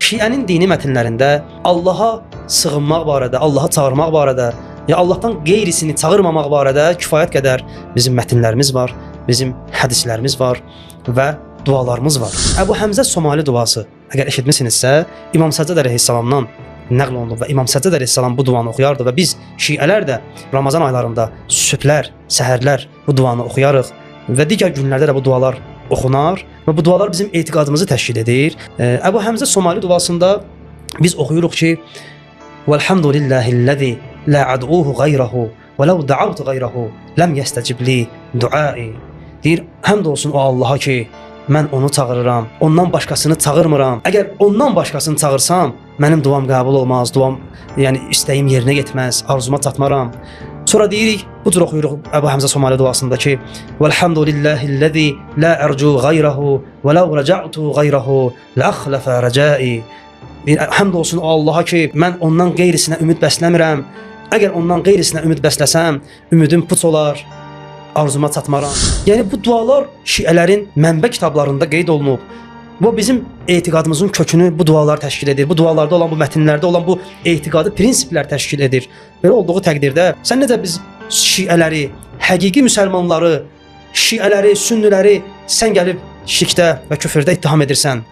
Şiənin dini mətnlərində Allaha sığınmaq barədə, Allaha çağırmaq barədə, ya Allahdan qeyrisini çağırmamaq barədə kifayət qədər bizim mətnlərimiz var, bizim hədislərimiz var və dualarımız var. Əbu Həmzə Somali duası, əgər eşitmisinizsə, İmam Səccad əleyhissalamdan nəql olunub və İmam Səccad əleyhissalam bu duanı oxuyardı və biz şiələr də Ramazan aylarında sübhlər, səhərlər bu duanı oxuyarıq və digər günlərdə də bu dualar oxunar və bu dualar bizim etiqadımızı təşkil edir. Əbu Həmzə Somali duasında biz oxuyuruq ki: "Velhamdülillahi'llezî la ad'uhu gayrahu ve law da'awtu gayrahu lam yastecib li du'ai." Deyir, həmd olsun o Allaha ki, mən onu çağırıram, ondan başqasını çağırmıram. Əgər ondan başqasını çağırsam, mənim duam qəbul olmaz, duam, yəni istəyim yerinə yetməz, arzuma çatmaram. Sonra deyirik, bu cür oxuyuruq Əbu Həmzə Somali duasında ki: "Velhamdülillahi'llezî la ercu gayrahu ve law raca'tu gayrahu la akhlafa racai." Həmd olsun o Allaha ki, mən ondan qeyrisinə ümid bəsləmirəm. Əgər ondan qeyrisinə ümid bəsləsəm, ümidim puç olar, arzuma çatmaram. Yəni bu dualar şiələrin mənbə kitablarında qeyd olunub. Bu bizim etiqadımızın kökünü bu dualar təşkil edir. Bu dualarda olan, bu mətnlərdə olan bu etiqadi prinsiplər təşkil edir. Belə olduğu təqdirdə sən necə biz şiələri, həqiqi müsəlmanları, şiələri, sünniləri sən gəlib şirkdə və küfrdə ittiham edirsən?